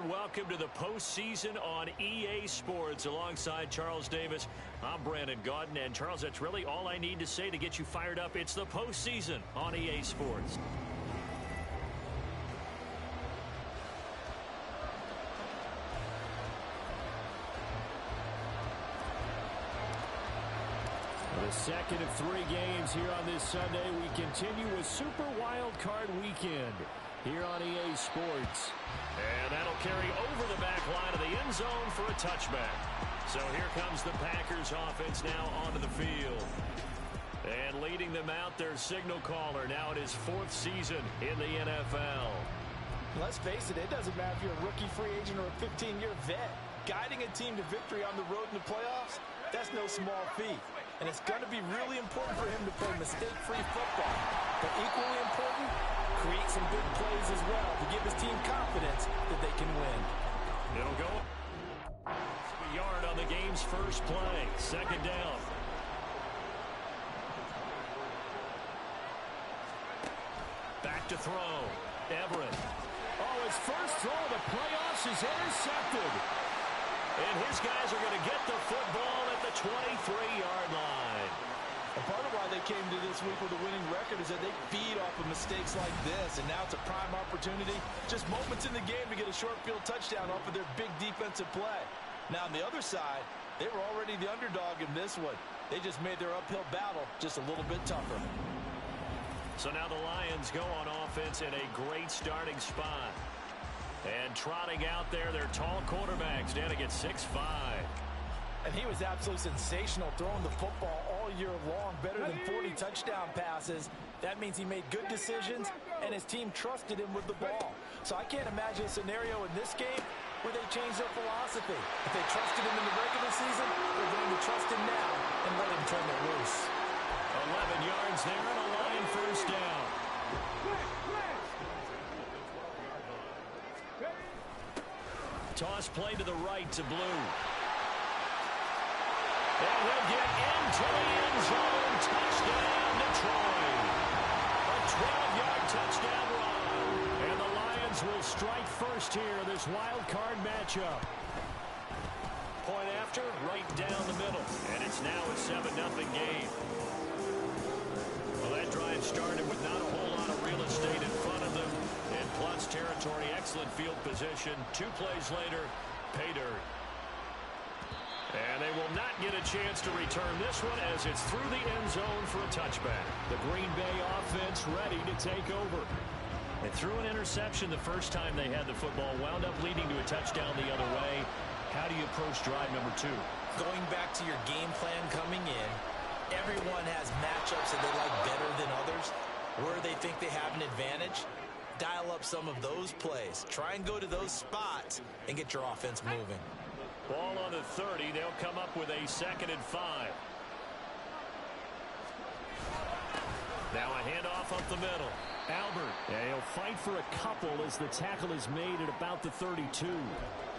welcome to the postseason on EA Sports. Alongside Charles Davis, I'm Brandon Gaudin. And Charles, that's really all I need to say to get you fired up. It's the postseason on EA Sports. The second of 3 games here on this Sunday. We continue with Super Wild Card Weekend here on EA Sports. And that'll carry over the back line of the end zone for a touchback. So here comes the Packers offense now onto the field. And leading them out, their signal caller now in his 4th season in the NFL. Let's face it, it doesn't matter if you're a rookie free agent or a 15-year vet. Guiding a team to victory on the road in the playoffs, that's no small feat. And it's going to be really important for him to play mistake-free football. But equally important, create some big plays as well to give his team confidence that they can win. It'll go a yard on the game's first play. Second down. Back to throw. Everett. Oh, his first throw of the playoffs is intercepted. And his guys are going to get the football at the 23-yard line. A part of why they came to this week with a winning record is that they feed off of mistakes like this, and now it's a prime opportunity, just moments in the game to get a short field touchdown off of their big defensive play. Now on the other side, they were already the underdog in this one. They just made their uphill battle just a little bit tougher. So now the Lions go on offense in a great starting spot. And trotting out there, their tall quarterbacks down to get 6'5". And he was absolutely sensational throwing the football all year long, better than 40 touchdown passes. That means he made good decisions, and his team trusted him with the ball. So I can't imagine a scenario in this game where they change their philosophy. If they trusted him in the regular season, they're going to trust him now and let him turn it loose. 11 yards there and a Lion first down. Toss play to the right to Blue. And he'll get into the end zone. Touchdown, Detroit. A 12-yard touchdown run. And the Lions will strike first here, this wild card matchup. Point after, right down the middle. And it's now a 7-0 game. Well, that drive started with not a whole lot of real estate in front of them. And plus territory, excellent field position. 2 plays later, pay dirt. And they will not get a chance to return this one as it's through the end zone for a touchback. The Green Bay offense ready to take over. They threw an interception the first time they had the football, wound up leading to a touchdown the other way. How do you approach drive number 2? Going back to your game plan coming in, everyone has matchups that they like better than others. Where they think they have an advantage, dial up some of those plays. Try and go to those spots and get your offense moving. Ball on the 30. They'll come up with a 2nd and 5. Now a handoff up the middle. Albert. And he'll fight for a couple as the tackle is made at about the 32.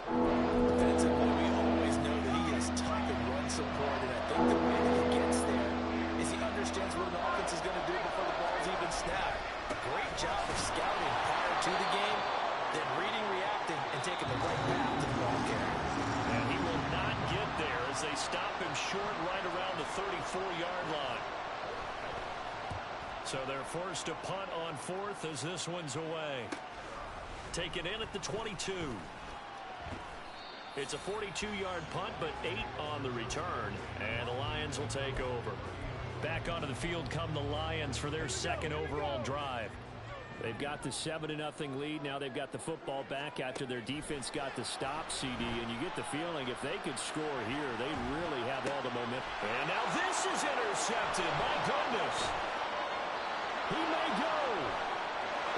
Defensively, we always know that he is tough in run support, and I think the way that he gets there is he understands what an offense is going to do before the ball's even snapped. A great job of scouting prior to the game, then reading, reacting, and taking the right path to the ball carrier. And he will not get there as they stop him short right around the 34-yard line. So they're forced to punt on 4th as this one's away. Taken in at the 22. It's a 42-yard punt, but 8 on the return. And the Lions will take over. Back onto the field come the Lions for their 2nd overall drive. They've got the 7-0 lead. Now they've got the football back after their defense got the stop, CD. And you get the feeling if they could score here, they really have all the momentum. And now this is intercepted. My goodness. He may go.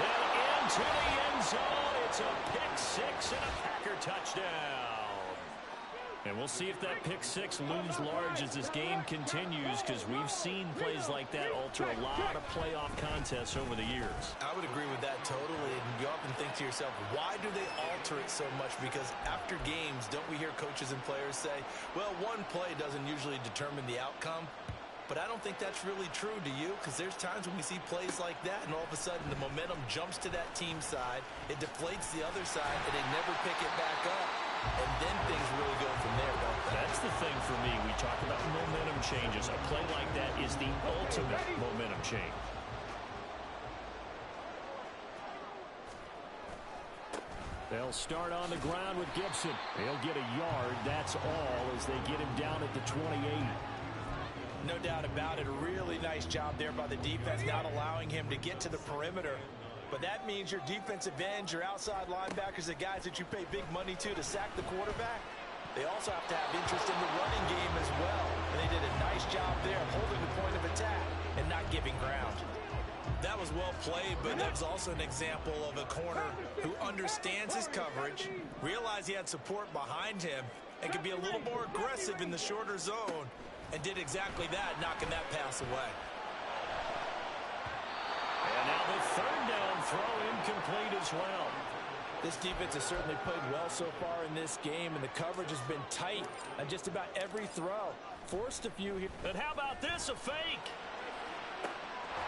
And into the end zone. It's a pick 6 and a Packer touchdown. And we'll see if that pick 6 looms large as this game continues, because we've seen plays like that alter a lot of playoff contests over the years. I would agree with that totally. And you often think to yourself, why do they alter it so much? Because after games, don't we hear coaches and players say, well, one play doesn't usually determine the outcome. But I don't think that's really true, do you? Because there's times when we see plays like that, and all of a sudden the momentum jumps to that team side, it deflates the other side, and they never pick it back up. And then things really go from there, don't they? That's the thing for me. We talk about momentum changes. A play like that is the ultimate momentum change. They'll start on the ground with Gibson. He'll get a yard. That's all as they get him down at the 28. No doubt about it. A really nice job there by the defense, not allowing him to get to the perimeter. But that means your defensive ends, your outside linebackers, the guys that you pay big money to sack the quarterback, they also have to have interest in the running game as well. And they did a nice job there of holding the point of attack and not giving ground. That was well played, but that was also an example of a corner who understands his coverage, realized he had support behind him, and could be a little more aggressive in the shorter zone, and did exactly that, knocking that pass away. And now the third down throw incomplete as well. This defense has certainly played well so far in this game, and the coverage has been tight on just about every throw. Forced a few here. And how about this, a fake?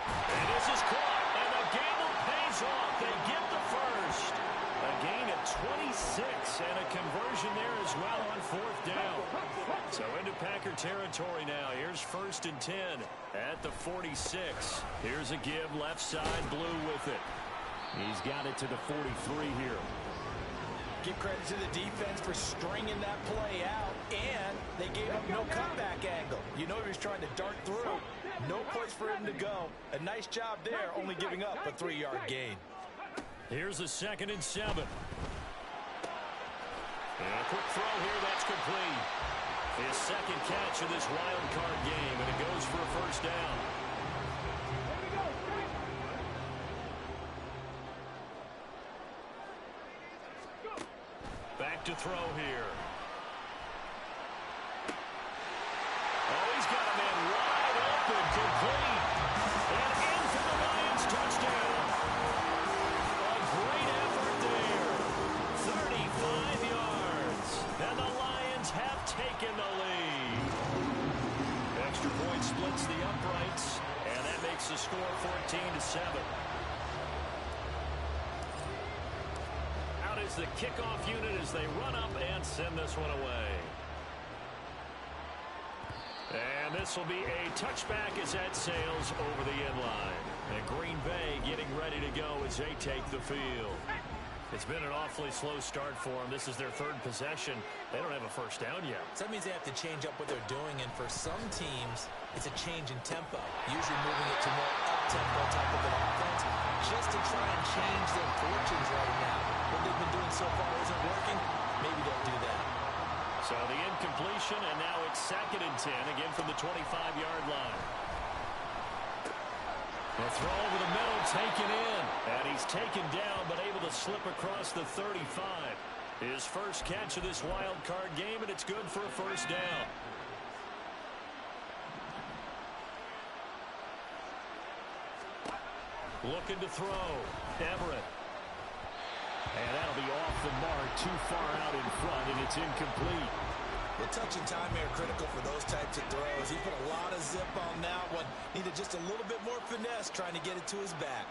And this is caught, and the gamble pays off. They get the first. A gain of 26, and a conversion there as well on fourth down. So into Packer territory now. Here's 1st and 10 at the 46. Here's a give, left side, Blue with it. He's got it to the 43 here. Give credit to the defense for stringing that play out, and they gave him no comeback angle. You know he was trying to dart through. No place for him to go. A nice job there, only giving up a 3-yard gain. Here's a 2nd and 7. And a quick throw here, that's complete. His second catch of this wild card game, and it goes for a first down. Back to throw here. Oh, he's got a man wide open, complete. And in for the Lions touchdown. A great effort there. 35 yards. And the Lions have taken the lead. Extra point splits the uprights, and that makes the score 14-7. Out is the kickoff unit as they run up and send this one away. And this will be a touchback as that sails over the end line. And Green Bay getting ready to go as they take the field. It's been an awfully slow start for them. This is their 3rd possession. They don't have a first down yet. So that means they have to change up what they're doing, and for some teams, it's a change in tempo, usually moving it to more up-tempo type of an offense, just to try and change their fortunes right now. What they've been doing so far isn't working. Maybe they'll do that. So the incompletion, and now it's 2nd and 10, again from the 25-yard line. The throw over the middle, taken in. And he's taken down, but able to slip across the 35. His first catch of this wild card game, and it's good for a first down. Looking to throw. Everett. And that'll be off the mark, too far out in front, and it's incomplete. The touch and time here critical for those types of throws. He put a lot of zip on that one. Needed just a little bit more finesse trying to get it to his back.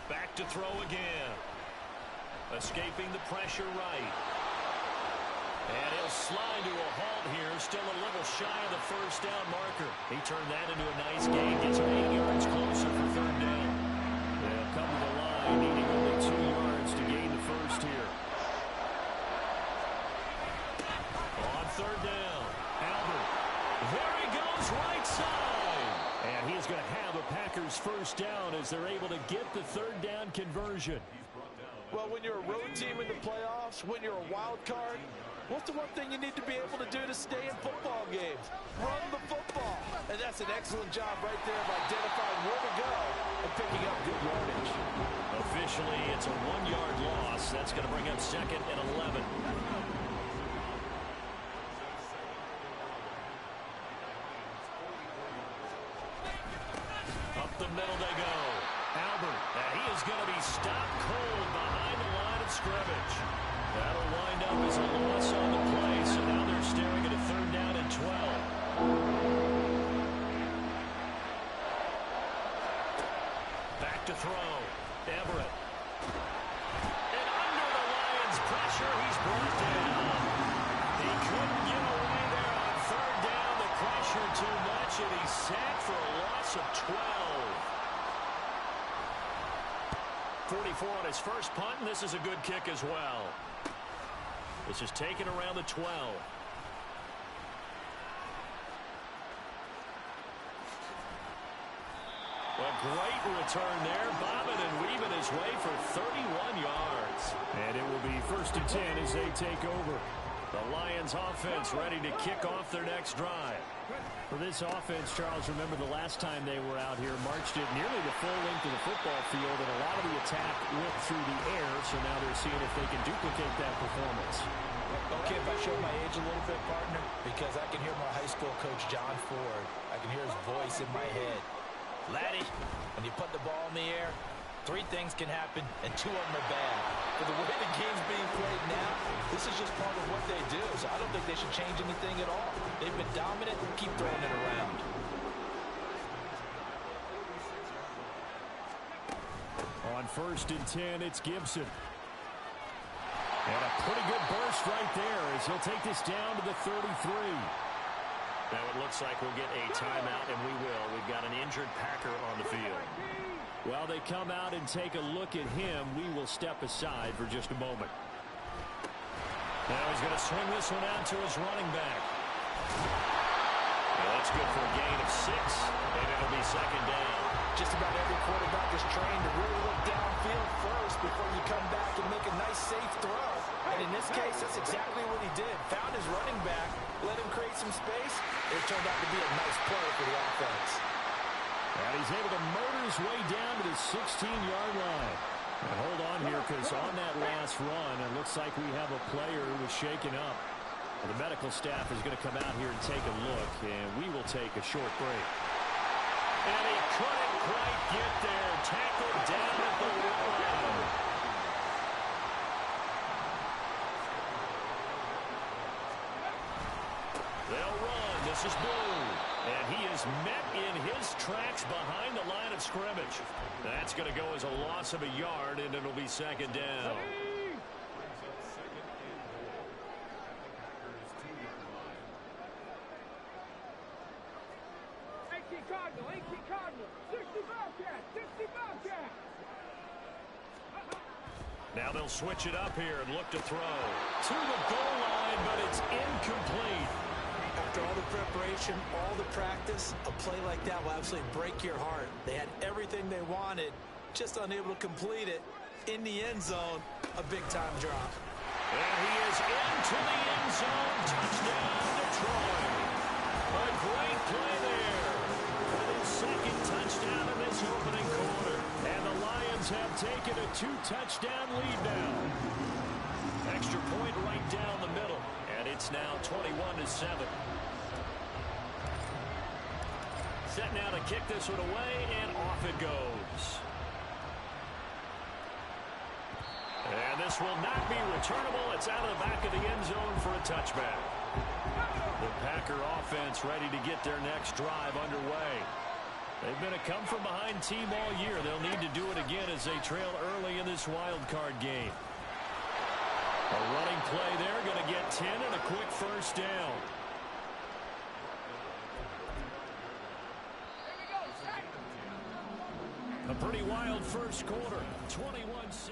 Back to throw again. Escaping the pressure right. And he'll slide to a halt here. Still a little shy of the first down marker. He turned that into a nice gain. Gets him 8 yards closer for 3rd down. They'll come to the line, needing only 2 yards to gain the first here. On 3rd down, Albert. There he goes, right side. And he's going to have a Packers first down as they're able to get the 3rd down conversion. Well, when you're a road team in the playoffs, when you're a wild card, what's the one thing you need to be able to do to stay in football games? Run the football. And that's an excellent job right there of identifying where to go and picking up good yardage. Officially, it's a 1-yard loss. That's going to bring up 2nd and 11. Up the middle they go. Albert, and he is going to be stopped cold behind the line of scrimmage. That'll wind up as a loss on the play, so now they're staring at a 3rd down and 12. Back to throw. Everett. And under the Lions' pressure, he's brought down. He couldn't get away there on third down. The pressure too much, and he's sacked for a loss of 12. 44 on his first punt, and this is a good kick as well. This is taken around the 12. A great return there, bobbing and weaving his way for 31 yards. And it will be 1st and 10 as they take over. The Lions offense ready to kick off their next drive. For this offense, Charles, remember the last time they were out here, marched it nearly the full length of the football field, and a lot of the attack went through the air, so now they're seeing if they can duplicate that performance. Okay, if I show my age a little bit, partner, because I can hear my high school coach, John Ford. I can hear his voice in my head. Laddie, when you put the ball in the air, 3 things can happen, and 2 of them are bad. For the way the game's being played now, this is just part of what they do, so I don't think they should change anything at all. They've been dominant. Keep throwing it around. On 1st and 10, it's Gibson. And a pretty good burst right there as he'll take this down to the 33. Now it looks like we'll get a timeout, and we will. We've got an injured Packer on the field. While they come out and take a look at him, we will step aside for just a moment. Now he's going to swing this one out to his running back. Well, that's good for a gain of 6, and it'll be 2nd down. Just about every quarterback is trained to really look downfield first before you come back and make a nice, safe throw. And in this case, that's exactly what he did. Found his running back, let him create some space. It turned out to be a nice play for the offense. And he's able to motor his way down to the 16-yard line. And hold on here, because on that last run, it looks like we have a player who was shaken up. The medical staff is going to come out here and take a look, and we will take a short break. And he couldn't quite get there. Tackled down at the line. They'll run. This is Blue. And he is met in his tracks behind the line of scrimmage. That's going to go as a loss of a yard, and it'll be 2nd down. Now they'll switch it up here and look to throw. To the goal line, but it's incomplete. After all the preparation, all the practice, a play like that will absolutely break your heart. They had everything they wanted, just unable to complete it. In the end zone, a big-time drop. And he is into the end zone. Touchdown, Detroit. A great play there. For the 2nd touchdown in this opening quarter. And the Lions have taken a 2-touchdown lead now. Extra point right down the middle. And it's now 21-7. Set now to kick this one away, and off it goes. And this will not be returnable. It's out of the back of the end zone for a touchback. The Packer offense ready to get their next drive underway. They've been a come-from-behind team all year. They'll need to do it again as they trail early in this wild card game. A running play there, going to get 10 and a quick 1st down. A pretty wild first quarter, 21-7.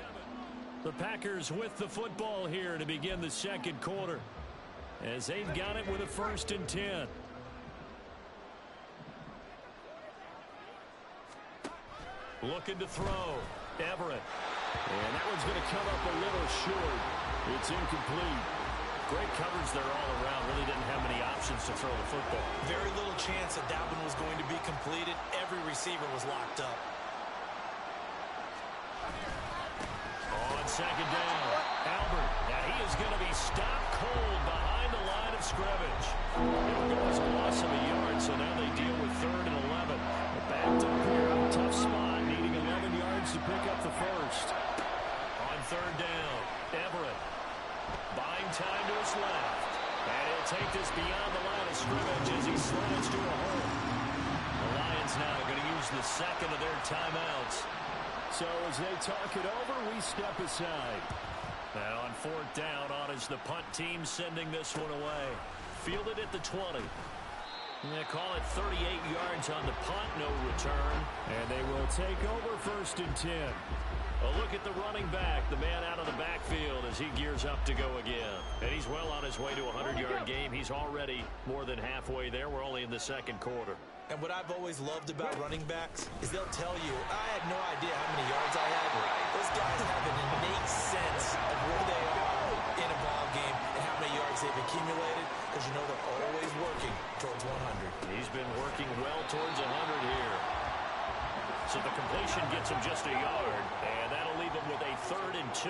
The Packers with the football here to begin the 2nd quarter, as they've got it with a 1st and 10. Looking to throw. Everett. And that one's going to come up a little short. It's incomplete. Great coverage there all around. Really didn't have many options to throw the football. Very little chance that that one was going to be completed. Every receiver was locked up. On 2nd down, Albert. Now he is going to be stopped cold behind the line of scrimmage. It'll go as a loss of a yard, so now they deal with 3rd and 11. They're backed up here, tough spot, needing 11 yards to pick up the 1st. On 3rd down, Everett. Buying time to his left. And he'll take this beyond the line of scrimmage as he slides to a hole. The Lions now are going to use the second of their timeouts. So as they talk it over, we step aside. And on fourth down, on is the punt team sending this one away. Fielded at the 20. They call it 38 yards on the punt, no return. And they will take over first and 10. A look at the running back, the man out of the backfield as he gears up to go again. And he's well on his way to a 100-yard game. He's already more than halfway there. We're only in the second quarter. And what I've always loved about running backs is they'll tell you, I had no idea how many yards I had. Those guys have an innate sense of where they are in a ball game and how many yards they've accumulated, because you know they're always working towards 100. He's been working well towards 100 here. So the completion gets him just a yard, and that'll leave him with a 3rd and 2.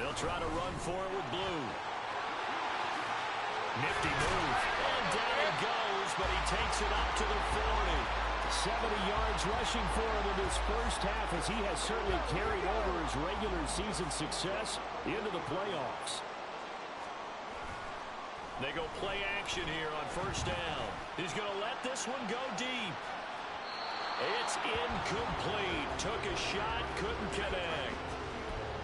They'll try to run for it with Blue. Nifty move. And down he goes, but he takes it up to the 40. 70 yards rushing for him in this first half, as he has certainly carried over his regular season success into the playoffs. They go play action here on first down. He's going to let this one go deep. It's incomplete. Took a shot, couldn't connect.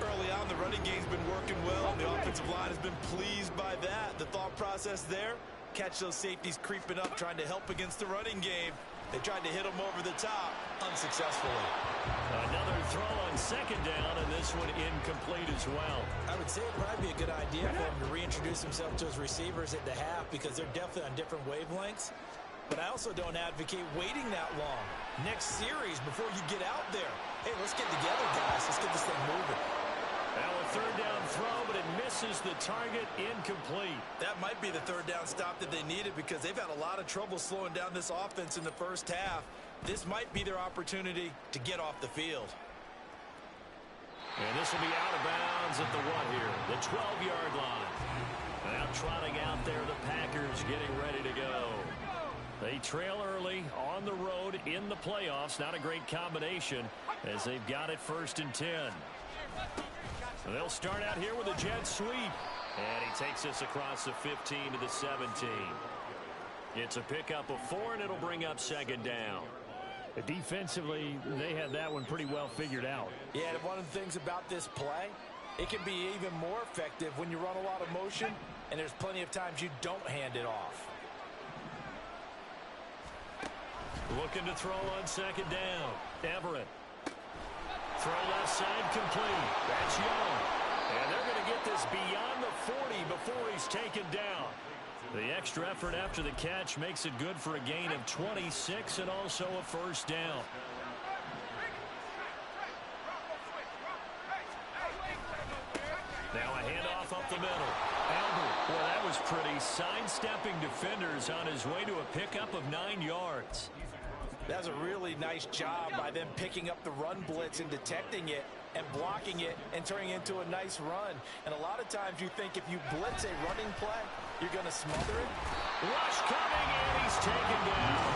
Early on, the running game's been working well, and the offensive line has been pleased by that. The thought process there, catch those safeties creeping up, trying to help against the running game. They tried to hit him over the top, unsuccessfully. Another throw on second down, and this one incomplete as well. I would say it'd probably be a good idea for him to reintroduce himself to his receivers at the half, because they're definitely on different wavelengths. But I also don't advocate waiting that long. Next series, before you get out there, hey, let's get together, guys. Let's get this thing moving. Now a third down throw, but it misses the target, incomplete. That might be the third down stop that they needed, because they've had a lot of trouble slowing down this offense in the first half. This might be their opportunity to get off the field. And this will be out of bounds at the what here? The 12-yard line. Now trotting out there, the Packers getting ready to go. They trail early on the road in the playoffs. Not a great combination as they've got it 1st and 10. They'll start out here with a jet sweep. And he takes us across the 15 to the 17. It's a pickup of 4, and it'll bring up second down. Defensively, they had that one pretty well figured out. Yeah, and one of the things about this play, it can be even more effective when you run a lot of motion, and there's plenty of times you don't hand it off. Looking to throw on second down. Everett. Throw left side complete. That's Young. And they're going to get this beyond the 40 before he's taken down. The extra effort after the catch makes it good for a gain of 26 and also a first down. Now a handoff up the middle. Albert. Well, that was pretty. Sidestepping defenders on his way to a pickup of 9 yards. That's a really nice job by them picking up the run blitz and detecting it and blocking it and turning it into a nice run. And a lot of times you think if you blitz a running play, you're going to smother it. Rush coming, and he's taken down.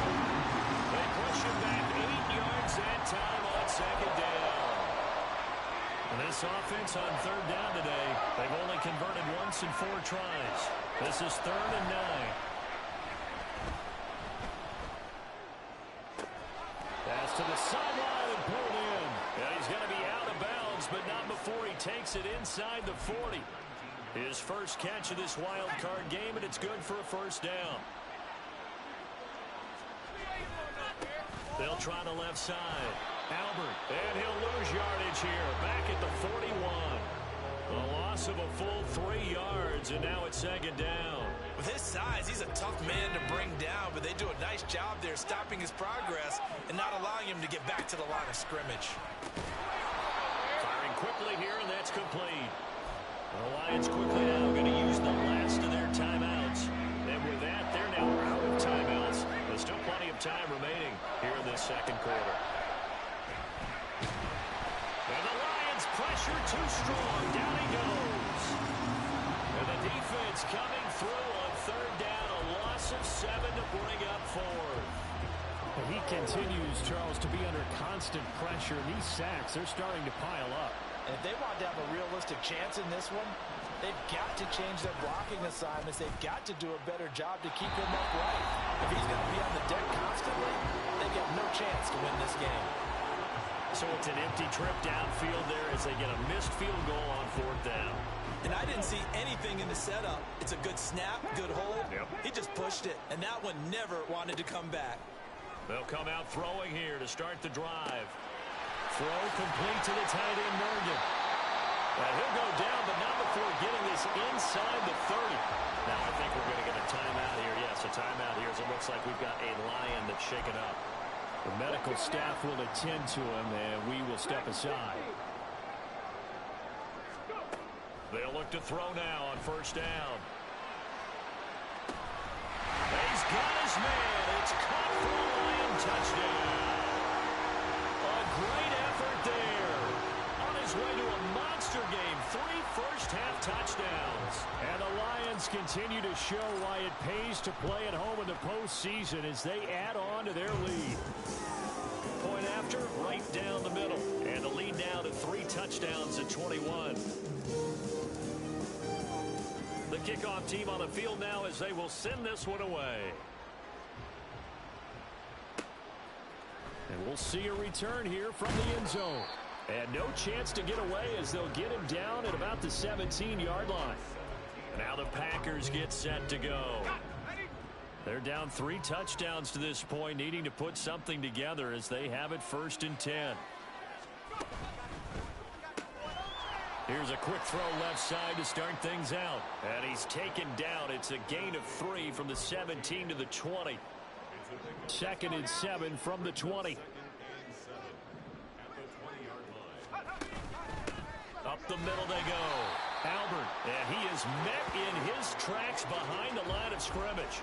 They push him back 8 yards that time on second down. And this offense on third down today, they've only converted once in 4 tries. This is 3rd and 9. Pass to the sideline and pulled in. And he's going to be out of bounds, but not before he takes it inside the 40. His first catch of this wild card game, and it's good for a first down. They'll try the left side. Albert, and he'll lose yardage here. Back at the 41. A loss of a full 3 yards, and now it's second down. With his size, he's a tough man to bring down, but they do a nice job there stopping his progress and not allowing him to get back to the line of scrimmage. Firing quickly here, and that's complete. The Lions quickly now going to use the last of their timeouts. And with that, they're now out of timeouts. There's still plenty of time remaining here in this second quarter. And the Lions pressure too strong. Down he goes. And the defense coming through on third down. A loss of 7 to bring up 4. He continues, Charles, to be under constant pressure. These sacks, they're starting to pile up. And if they want to have a realistic chance in this one, They've got to change their blocking assignments. They've got to do a better job to keep him upright. If he's going to be on the deck constantly, they've got no chance to win this game. So it's an empty trip downfield there as they get a missed field goal on 4th down. And I didn't see anything in the setup. It's a good snap, good hold. Yep. He just pushed it, and that one never wanted to come back. They'll come out throwing here to start the drive. Throw complete to the tight end, Morgan. And he'll go down, but not before getting this inside the 30. Now I think we're going to get a timeout here. Yes, a timeout here as it looks like we've got a Lion that's shaken up. The medical staff will attend to him, and we will step aside. They'll look to throw now on 1st down. He's got his man. It's caught for a Lion touchdown. A great effort there. On his way to a monster game. 3 first-half touchdowns. And the Lions continue to show why it pays to play at home in the postseason as they add on to their lead. Point after, right down the middle. And the lead now to 3 touchdowns at 21. The kickoff team on the field now as they will send this one away. And we'll see a return here from the end zone. And no chance to get away as they'll get him down at about the 17-yard line. Now the Packers get set to go. They're down 3 touchdowns to this point, needing to put something together as they have it 1st and 10. Here's a quick throw left side to start things out. And he's taken down. It's a gain of 3 from the 17 to the 20. 2nd and 7 from the 20. Up the middle they go. Albert, and he is met in his tracks behind the line of scrimmage.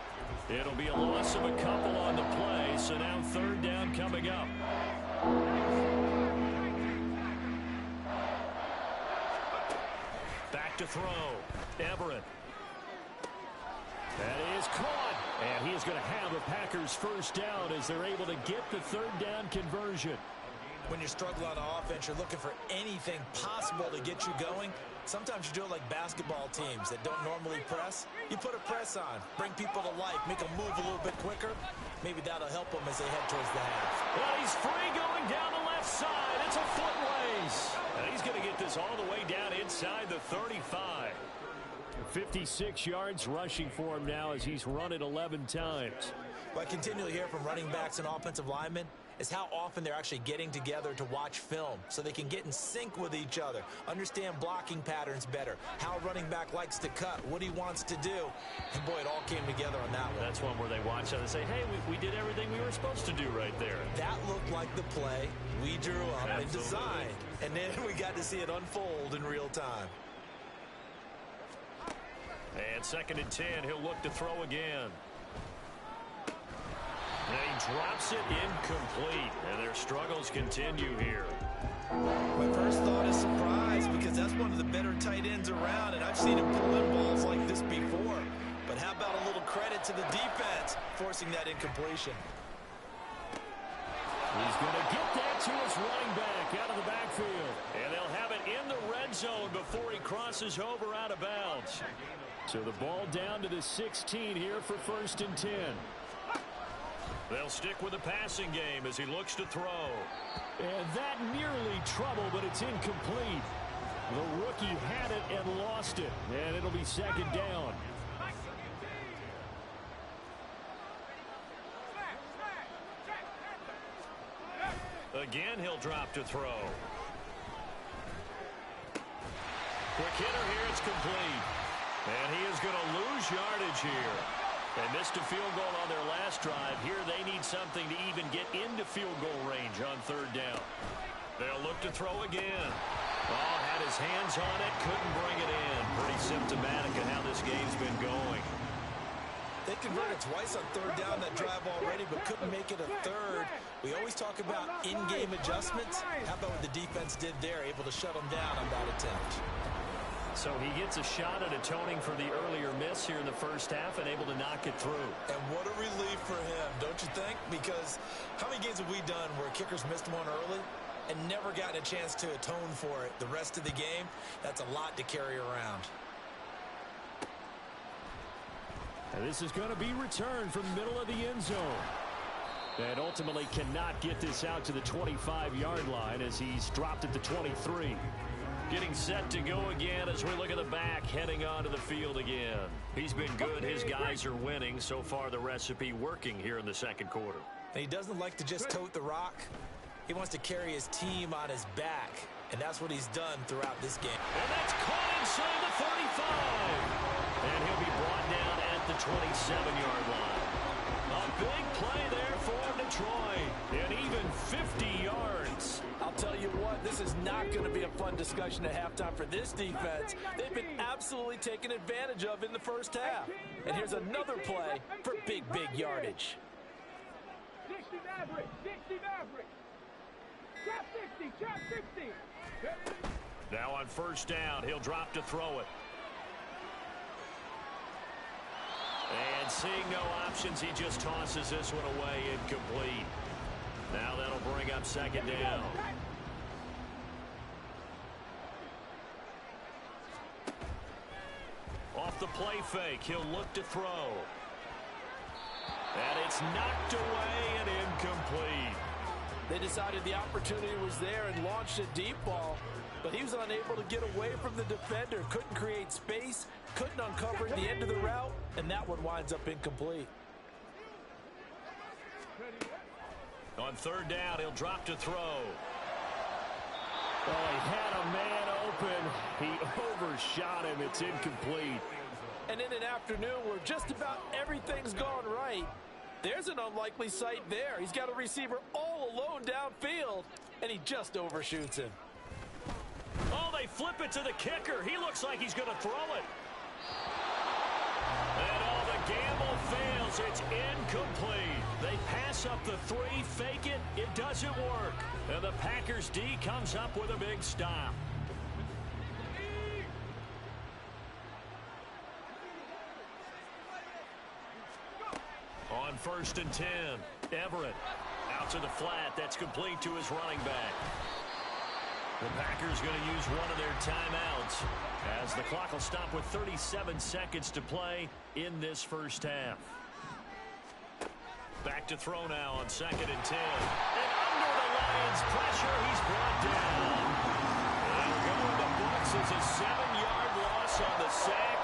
It'll be a loss of a couple on the play, so now 3rd down coming up. Back to throw. Everett. That is caught. And he is going to have the Packers 1st down as they're able to get the 3rd down conversion. When you're struggling on offense, you're looking for anything possible to get you going. Sometimes you do it like basketball teams that don't normally press. You put a press on, bring people to life, make them move a little bit quicker. Maybe that'll help them as they head towards the half. Well, he's free going down the left side. It's a foot race. And he's going to get this all the way down inside the 35. 56 yards rushing for him now as he's run it 11 times. What I continually hear from running backs and offensive linemen is how often they're actually getting together to watch film so they can get in sync with each other, understand blocking patterns better, how a running back likes to cut, what he wants to do. And, boy, it all came together on that one. That's one where they watch out and say, hey, we did everything we were supposed to do right there. That looked like the play we drew up and designed, and then we got to see it unfold in real time. And 2nd and 10, he'll look to throw again. And he drops it incomplete, and their struggles continue here. My first thought is surprise because that's one of the better tight ends around, and I've seen him pull in balls like this before. But how about a little credit to the defense forcing that incompletion? He's going to get that to his running back out of the backfield. And they'll have it in the red zone before he crosses over out of bounds. So the ball down to the 16 here for 1st and 10. They'll stick with the passing game as he looks to throw. And that nearly trouble, but it's incomplete. The rookie had it and lost it. And it'll be 2nd down. Again, he'll drop to throw. Quick hitter here, it's complete. And he is going to lose yardage here. They missed a field goal on their last drive. Here they need something to even get into field goal range on 3rd down. They'll look to throw again. Oh, had his hands on it, couldn't bring it in. Pretty symptomatic of how this game's been going. They converted twice on 3rd down that drive already, but couldn't make it a 3rd. We always talk about in-game adjustments. How about what the defense did there, able to shut them down on that attempt? So he gets a shot at atoning for the earlier miss here in the 1st half and able to knock it through. And what a relief for him, don't you think? Because how many games have we done where kickers missed one early and never gotten a chance to atone for it the rest of the game? That's a lot to carry around. And this is going to be returned from the middle of the end zone. And ultimately cannot get this out to the 25-yard line as he's dropped at the 23. Getting set to go again as we look at the back heading onto the field again. He's been good. His guys are winning. So far the recipe working here in the second quarter. And he doesn't like to just tote the rock. He wants to carry his team on his back. And that's what he's done throughout this game. And that's caught inside the 35. And he'll be brought down at the 27-yard line. A big play there for Detroit. And even 50 yards. I'll tell you what, this is not going to be a fun discussion at halftime for this defense. They've been absolutely taken advantage of in the first half. And here's another play for big yardage. 60 Maverick, 60 Maverick. Trap 60, trap 60. Now on first down, he'll drop to throw it. And seeing no options, he just tosses this one away incomplete. Now that'll bring up second down. Off the play fake, he'll look to throw. And it's knocked away and incomplete. They decided the opportunity was there and launched a deep ball, but he was unable to get away from the defender, couldn't create space, couldn't uncover the end of the route, and that one winds up incomplete. On third down, he'll drop to throw. Oh, he had a man open. He overshot him. It's incomplete. And in an afternoon where just about everything's gone right, there's an unlikely sight there. He's got a receiver all alone downfield, and he just overshoots him. Oh, they flip it to the kicker. He looks like he's going to throw it. And all the gamble fails. It's incomplete. They pass up the three, fake it. It doesn't work. And the Packers D comes up with a big stop. On first and 10, Everett out to the flat. That's complete to his running back. The Packers going to use one of their timeouts as the clock will stop with 37 seconds to play in this first half. Back to throw now on second and 10. And under the Lions' pressure, he's brought down. And we're going to books as a 7-yard loss on the sack,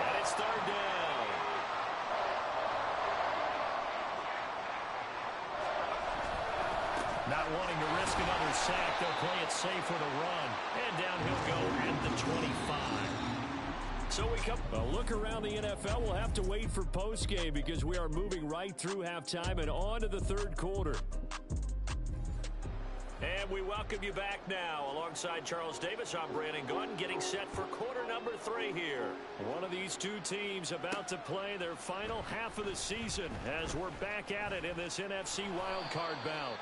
and it's third down. Not wanting to risk another sack, they'll play it safe with a run. And down he'll go at the 25. So we come a look around the NFL. We'll have to wait for postgame because we are moving right through halftime and on to the third quarter. And we welcome you back now. Alongside Charles Davis, I'm Brandon Gunn, getting set for quarter number 3 here. One of these two teams about to play their final half of the season as we're back at it in this NFC wildcard bout.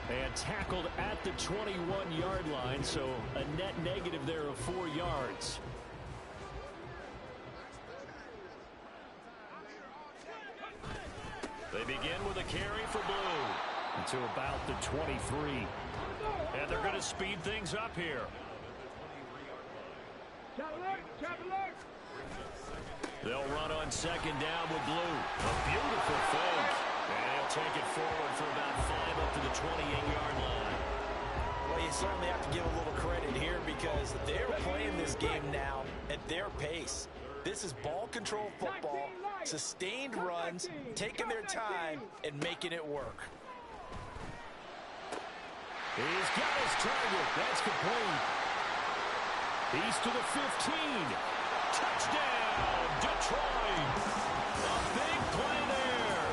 And tackled at the 21-yard line, so a net negative there of 4 yards. They begin with a carry for Blue to about the 23. And they're going to speed things up here. They'll run on second down with Blue. A beautiful fake. And he'll take it forward for about 5 up to the 28-yard line. Well, you certainly have to give a little credit here because they're playing this game now at their pace. This is ball control football, sustained runs, taking their time, and making it work. He's got his target. That's complete. He's to the 15. Touchdown, Detroit. A big play there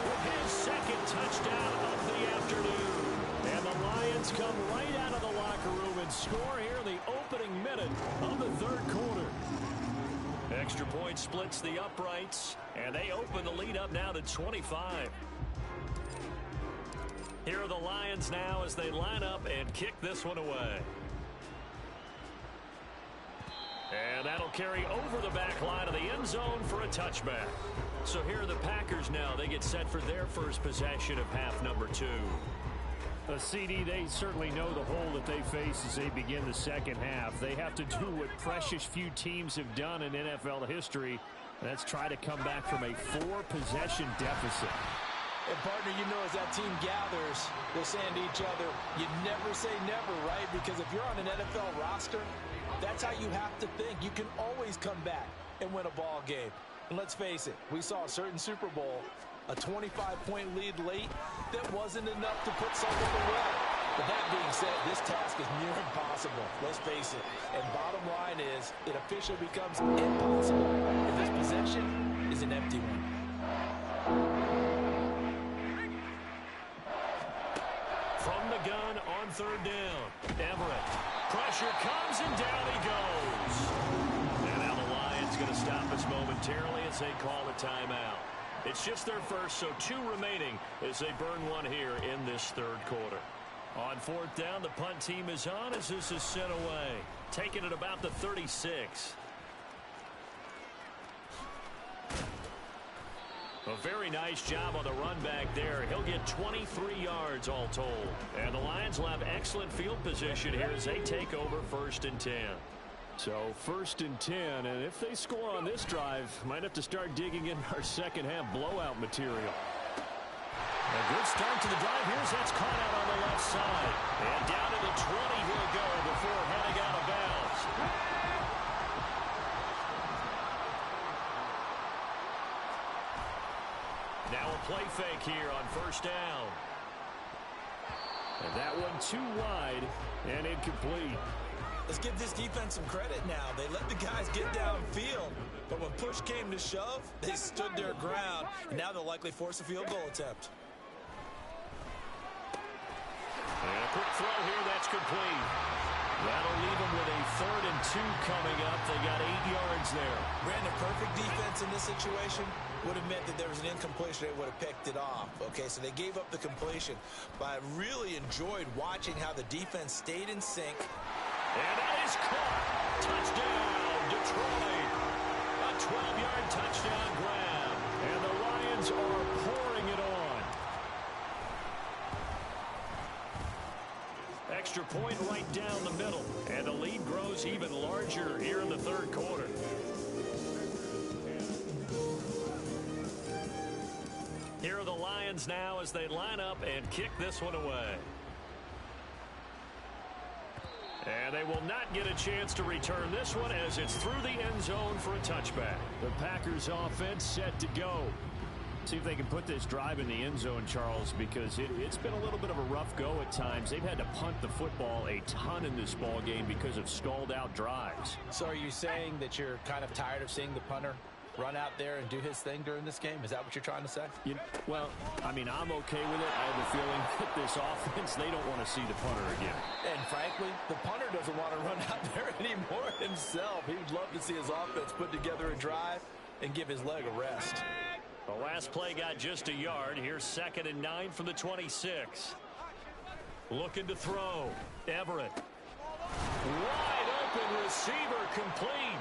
with his second touchdown of the afternoon. And the Lions come right out of the locker room and score here in the opening minute of the third quarter. Extra point splits the uprights, and they open the lead up now to 25. Here are the Lions now as they line up and kick this one away. And that'll carry over the back line of the end zone for a touchback. So here are the Packers now. They get set for their first possession of half number 2. CD, they certainly know the hole that they face as they begin the second half. They have to do what precious few teams have done in NFL history, Let's try to come back from a 4-possession deficit. And, partner, you know as that team gathers, they're saying to each other, you never say never, right? Because if you're on an NFL roster, that's how you have to think. You can always come back and win a ball game. And let's face it, we saw a certain Super Bowl, a 25-point lead late, that wasn't enough to put something away. But that being said, this task is near impossible. Let's face it. And bottom line is, it officially becomes impossible if this possession is an empty one. From the gun on 3rd down. Everett. Pressure comes and down he goes. And now the Lions going to stop us momentarily as they call a timeout. It's just their first, so 2 remaining as they burn one here in this 3rd quarter. On 4th down, the punt team is on as this is sent away. Taking it about the 36. A very nice job on the run back there. He'll get 23 yards all told. And the Lions will have excellent field position here as they take over 1st and 10. So 1st and 10, and if they score on this drive, might have to start digging in our second half blowout material. A good start to the drive. Here's that's caught out on the left side. And down to the 20 he'll go before heading out of bounds. Now a play fake here on 1st down. And that one too wide and incomplete. Let's give this defense some credit now. They let the guys get downfield, but when push came to shove, they stood their ground, and now they'll likely force a field goal attempt. And a quick throw here, that's complete. That'll leave them with a 3rd and 2 coming up. They got 8 yards there. Brandon, perfect defense in this situation would have meant that there was an incompletion. They would have picked it off. Okay, so they gave up the completion. But I really enjoyed watching how the defense stayed in sync. And that is caught. Touchdown, Detroit. A 12-yard touchdown grab. And the Lions are pouring it on. Extra point right down the middle. And the lead grows even larger here in the 3rd quarter. Here are the Lions now as they line up and kick this one away. And they will not get a chance to return this one as it's through the end zone for a touchback. The Packers offense set to go. See if they can put this drive in the end zone, Charles, because it's been a little bit of a rough go at times. They've had to punt the football a ton in this ball game because of stalled out drives. So are you saying that you're kind of tired of seeing the punter run out there and do his thing during this game? Is that what you're trying to say? Well, I mean, I'm okay with it. I have a feeling that this offense, they don't want to see the punter again. And frankly, the punter doesn't want to run out there anymore himself. He would love to see his offense put together a drive and give his leg a rest. The last play got just a yard. Here's 2nd and 9 from the 26. Looking to throw. Everett. Wide open receiver complete.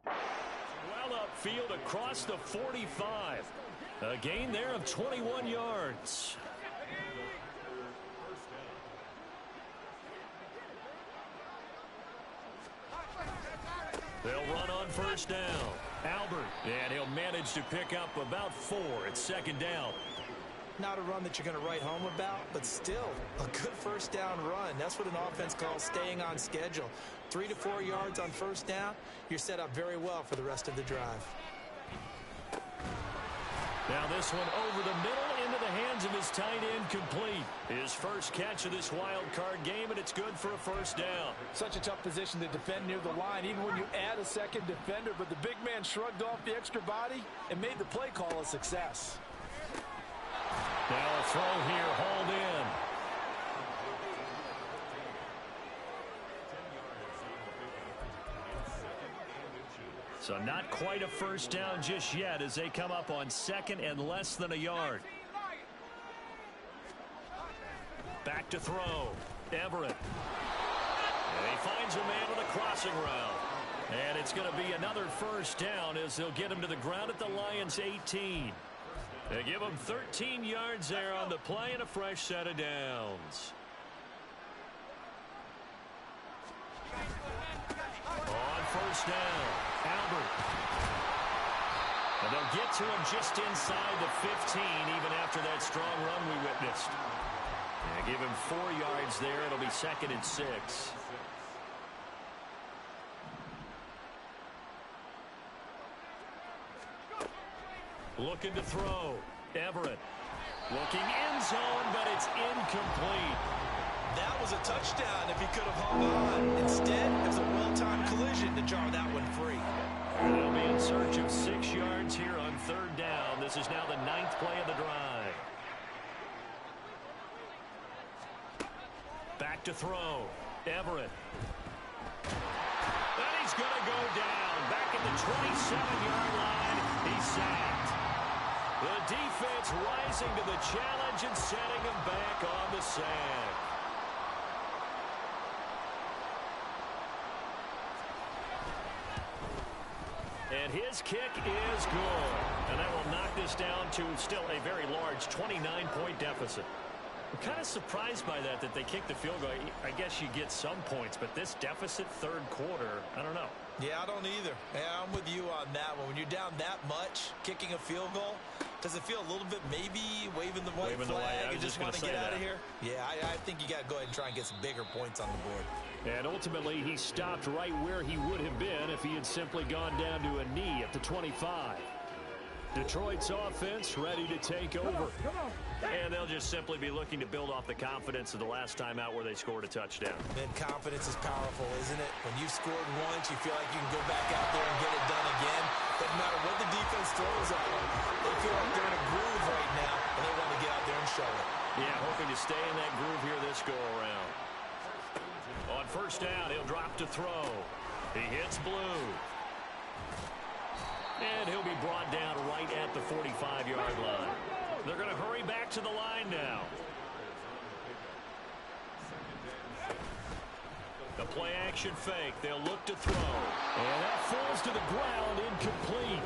Well upfield across the 45. A gain there of 21 yards. They'll run on 1st down. Albert, and he'll manage to pick up about 4 at 2nd down. Not a run that you're going to write home about, but still a good 1st down run. That's what an offense calls staying on schedule. 3 to 4 yards on 1st down, you're set up very well for the rest of the drive. Now this one over the middle into the hands of his tight end complete. His first catch of this wild card game, and it's good for a 1st down. Such a tough position to defend near the line, even when you add a second defender, but the big man shrugged off the extra body and made the play call a success. Now a throw here, hauled in. So not quite a 1st down just yet as they come up on 2nd and less than a yard. Back to throw. Everett. And he finds a man on a crossing route. And it's going to be another 1st down as they'll get him to the ground at the Lions' 18. They give him 13 yards there on the play and a fresh set of downs. first down. Albert. And they'll get to him just inside the 15, even after that strong run we witnessed. Yeah, give him 4 yards there. It'll be 2nd and 6. Looking to throw. Everett. Looking end zone, but it's incomplete. That was a touchdown if he could have hung on. Instead, it was a well-timed collision to jar that one free. And they'll be in search of 6 yards here on 3rd down. This is now the 9th play of the drive. Back to throw. Everett. And he's going to go down. Back at the 27-yard line. He's sacked. The defense rising to the challenge and setting him back on the sack. And his kick is good. And that will knock this down to still a very large 29-point deficit. I'm kind of surprised by that they kicked the field goal. I guess you get some points, but this deficit 3rd quarter, I don't know. Yeah, I don't either. Yeah, I'm with you on that one. When you're down that much, kicking a field goal, does it feel a little bit maybe waving the white flag and just want to get out of here? Yeah, I think you got to go ahead and try and get some bigger points on the board. And ultimately, he stopped right where he would have been if he had simply gone down to a knee at the 25. Detroit's offense ready to take over. And they'll just simply be looking to build off the confidence of the last time out where they scored a touchdown. And confidence is powerful, isn't it? When you've scored once, you feel like you can go back out there and get it done again. Doesn't matter what the defense throws at them. They feel like they're in a groove right now, and they want to get out there and show it. Yeah, hoping to stay in that groove here this go-around. On 1st down, he'll drop to throw. He hits blue. And he'll be brought down right at the 45-yard line. They're going to hurry back to the line now. The play-action fake. They'll look to throw. And that falls to the ground, incomplete.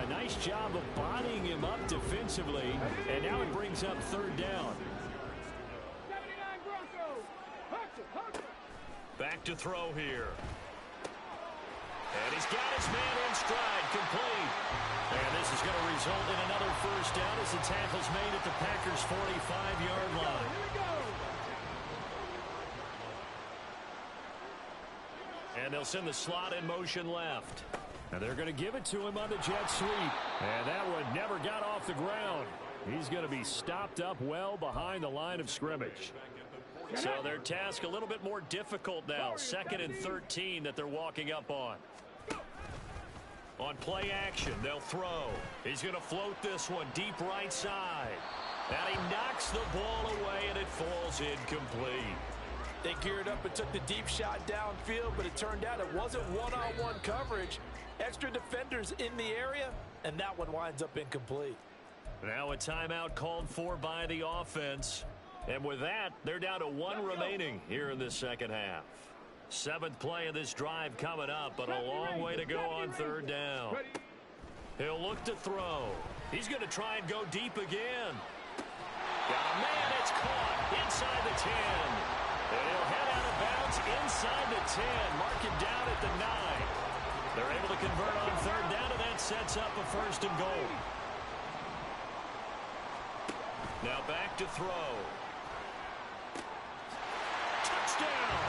A nice job of bodying him up defensively. And now it brings up 3rd down. Back to throw here. And he's got his man in stride, complete. And this is going to result in another 1st down as the tackle's made at the Packers' 45-yard line. And they'll send the slot in motion left. And they're going to give it to him on the jet sweep. And that one never got off the ground. He's going to be stopped up well behind the line of scrimmage. So their task a little bit more difficult now. 2nd and 13 that they're walking up on. On play action, they'll throw. He's going to float this one deep right side. And he knocks the ball away, and it falls incomplete. They geared up and took the deep shot downfield, but it turned out it wasn't one-on-one coverage. Extra defenders in the area, and that one winds up incomplete. Now a timeout called for by the offense. And with that, they're down to 1 remaining here in this 2nd half. 7th play of this drive coming up, but a long way to go on 3rd down. He'll look to throw. He's going to try and go deep again. Got a man, it's caught inside the 10. And he'll head out of bounds inside the 10. Mark him down at the 9. They're able to convert on 3rd down, and that sets up a 1st and goal. Now back to throw. Touchdown!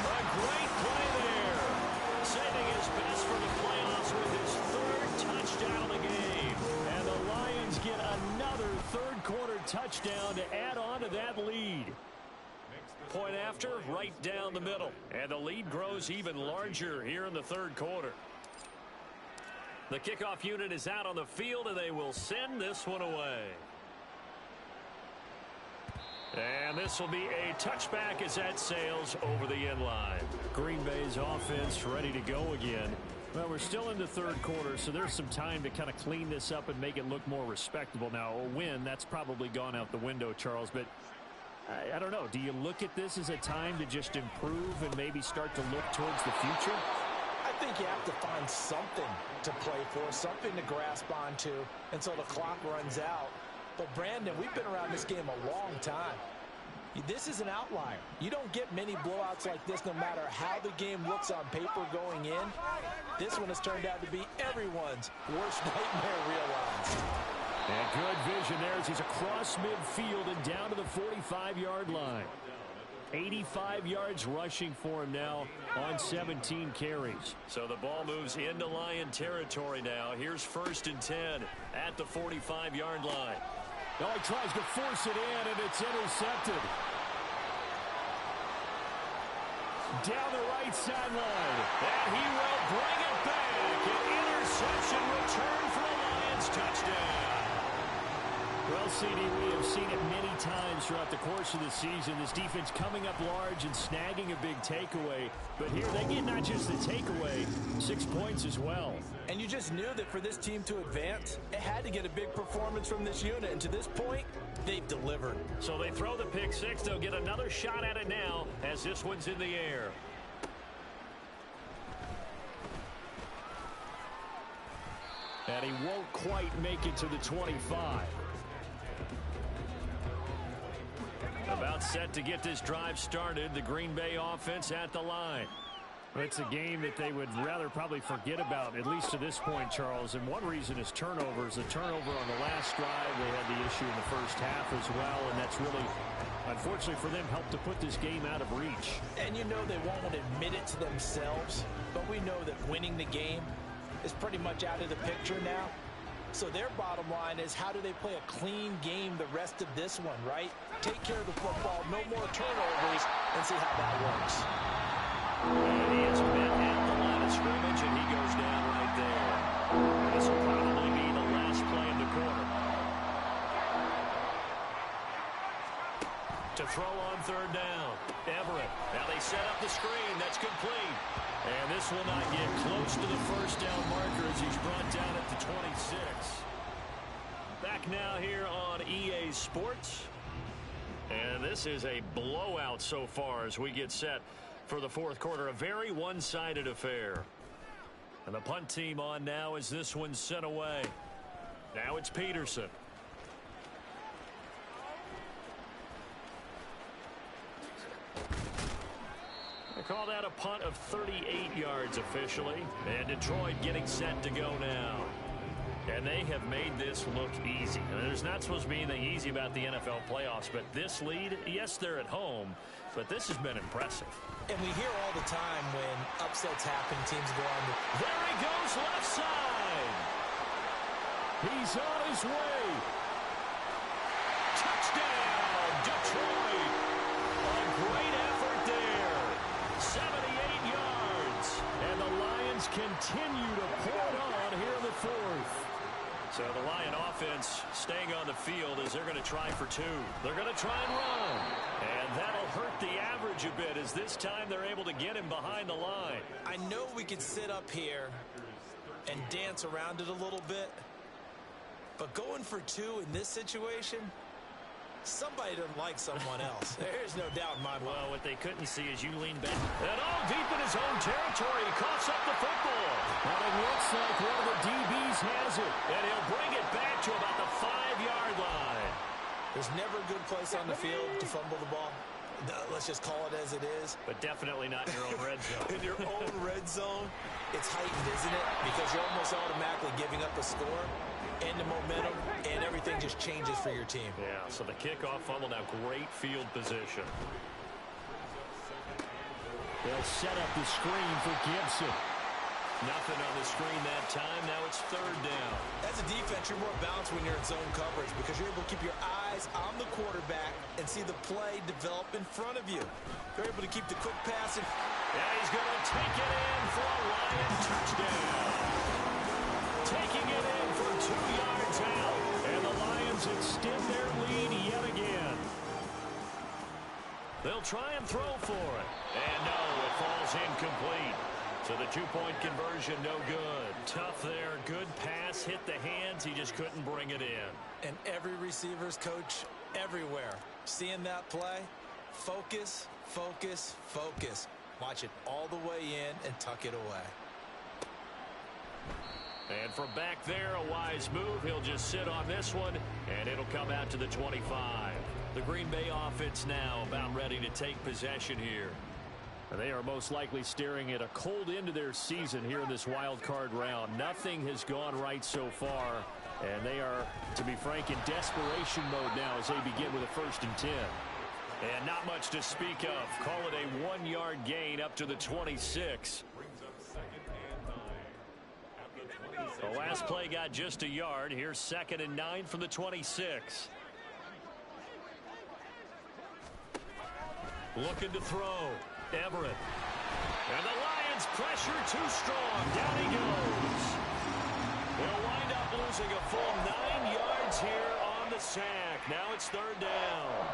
A great play there. Saving his best for the playoffs with his 3rd touchdown of the game. And the Lions get another 3rd quarter touchdown to add on to that lead. Point after, right down the middle. And the lead grows even larger here in the 3rd quarter. The kickoff unit is out on the field, and they will send this one away. And this will be a touchback as that sails over the end line. Green Bay's offense ready to go again. Well, we're still in the 3rd quarter, so there's some time to kind of clean this up and make it look more respectable. Now, a win, that's probably gone out the window, Charles, but I don't know. Do you look at this as a time to just improve and maybe start to look towards the future? I think you have to find something to play for, something to grasp onto until the clock runs out. But, Brandon, we've been around this game a long time. This is an outlier. You don't get many blowouts like this no matter how the game looks on paper going in. This one has turned out to be everyone's worst nightmare realized. And good vision there as he's across midfield and down to the 45-yard line. 85 yards rushing for him now on 17 carries. So the ball moves into Lion territory now. Here's 1st and 10 at the 45-yard line. Oh, he tries to force it in, and it's intercepted. Down the right sideline. And he will bring it back. An interception return for the Lions touchdown. Well, CD, we have seen it many times throughout the course of the season. This defense coming up large and snagging a big takeaway. But here they get not just the takeaway, 6 points as well. And you just knew that for this team to advance, it had to get a big performance from this unit. And to this point, they've delivered. So they throw the pick six. They'll get another shot at it now as this one's in the air. And he won't quite make it to the 25. About set to get this drive started. The Green Bay offense at the line. It's a game that they would rather probably forget about, at least to this point, Charles. And one reason is turnovers. The turnover on the last drive, they had the issue in the first half as well. And that's really, unfortunately for them, helped to put this game out of reach. And you know they won't admit it to themselves. But we know that winning the game is pretty much out of the picture now. So their bottom line is, how do they play a clean game the rest of this one, right? Take care of the football, no more turnovers, and see how that works. And he is met at the line of scrimmage, and he goes down right there. This will probably be the last play of the quarter. To throw on 3rd down, Everett. Now they set up the screen. That's complete. And this will not get close to the 1st down marker as he's brought down at the 26. Back now here on EA Sports. And this is a blowout so far as we get set for the 4th quarter. A very one-sided affair. And the punt team on now as this one's sent away. Now it's Peterson. They call that a punt of 38 yards officially. And Detroit getting set to go now. And they have made this look easy. And there's not supposed to be anything easy about the NFL playoffs, but this lead, yes, they're at home, but this has been impressive. And we hear all the time when upsets happen, teams go on the... There he goes, left side. He's on his way. Touchdown, Detroit. A great effort there. 78 yards. And the Lions continue to pour it on here in the 4th. So the Lion offense staying on the field as they're going to try for 2. They're going to try and run. And that'll hurt the average a bit as this time they're able to get him behind the line. I know we could sit up here and dance around it a little bit, but going for 2 in this situation, somebody doesn't like someone else. There's no doubt in my mind. Well, what they couldn't see is you lean back. And all deep in his own territory, he coughs up the football. And it looks like one of the DBs has it. And he'll bring it back to about the 5-yard line. There's never a good place on the field to fumble the ball. Let's just call it as it is. But definitely not in your own red zone. In your own red zone, it's heightened, isn't it? Because you're almost automatically giving up a score and the momentum, and everything just changes for your team. Yeah, so the kickoff fumble, now great field position. They'll set up the screen for Gibson. Nothing on the screen that time. Now it's 3rd down. As a defense, you're more balanced when you're in zone coverage because you're able to keep your eyes on the quarterback and see the play develop in front of you. You're able to keep the quick pass. Yeah, he's going to take it in for a Lion touchdown. Taking it in for 2 yards out. And the Lions extend their lead yet again. They'll try and throw for it. And no, it falls incomplete. So the 2-point conversion, no good. Tough there. Good pass. Hit the hands. He just couldn't bring it in. And every receiver's coach everywhere, seeing that play, focus, focus, focus. Watch it all the way in and tuck it away. And from back there, a wise move. He'll just sit on this one, and it'll come out to the 25. The Green Bay offense now about ready to take possession here. They are most likely staring at a cold end to their season here in this wild card round. Nothing has gone right so far, and they are, to be frank, in desperation mode now as they begin with a 1st and 10. And not much to speak of. Call it a 1-yard gain up to the 26. The last play got just a yard. Here's 2nd and 9 from the 26. Looking to throw. Everett. And the Lions pressure too strong. Down he goes. They'll wind up losing a full 9 yards here on the sack. Now it's 3rd down.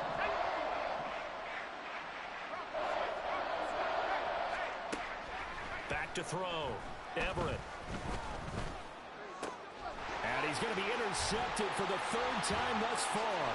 Back to throw. Everett. And he's going to be intercepted for the 3rd time thus far.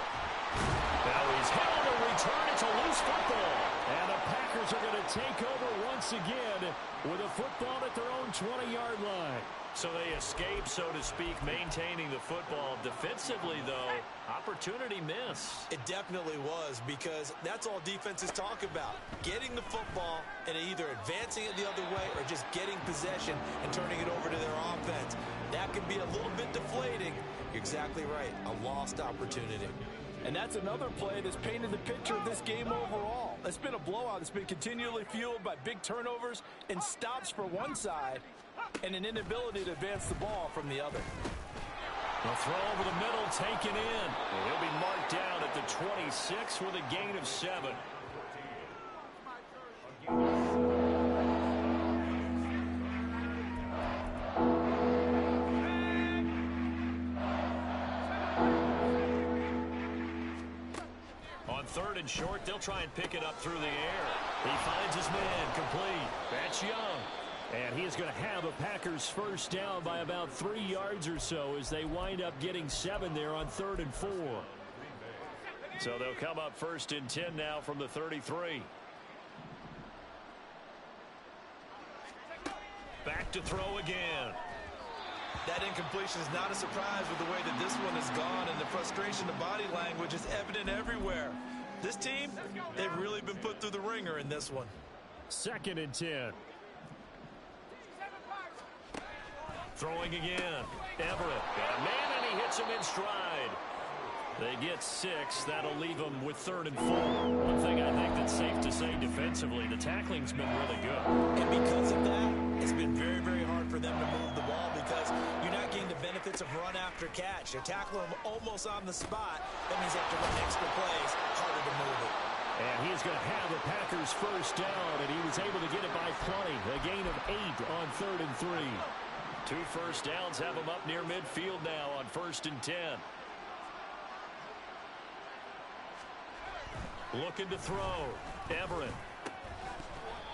Now he's held a return. It's a loose football. And the Packers are going to take over once again with a football at their own 20-yard line. So they escape, so to speak, maintaining the football. Defensively, though, opportunity miss. It definitely was, because that's all defenses talk about. Getting the football and either advancing it the other way or just getting possession and turning it over to their offense. That can be a little bit deflating. You're exactly right. A lost opportunity. And that's another play that's painted the picture of this game overall. It's been a blowout. It's been continually fueled by big turnovers and stops for one side and an inability to advance the ball from the other. The throw over the middle taken in. He'll be marked down at the 26 with a gain of 7. On 3rd and short, they'll try and pick it up through the air. He finds his man complete. That's Young. And he is going to have a Packers 1st down by about 3 yards or so as they wind up getting 7 there on 3rd and 4. So they'll come up 1st and 10 now from the 33. Back to throw again. That incompletion is not a surprise with the way that this one has gone, and the frustration, the body language is evident everywhere. This team, they've really been put through the ringer in this one. 2nd and 10. Throwing again. Everett. Got a man, and he hits him in stride. They get 6. That'll leave them with 3rd and 4. One thing I think that's safe to say defensively, the tackling's been really good. And because of that, it's been very, very hard for them to move the ball because you're not getting the benefits of run after catch. You're tackling them almost on the spot. That means you have to run extra plays, harder to move it. And he's going to have the Packers 1st down, and he was able to get it by plenty. A gain of 8 on 3rd and 3. 2 first downs have them up near midfield now on 1st and 10. Looking to throw. Everett.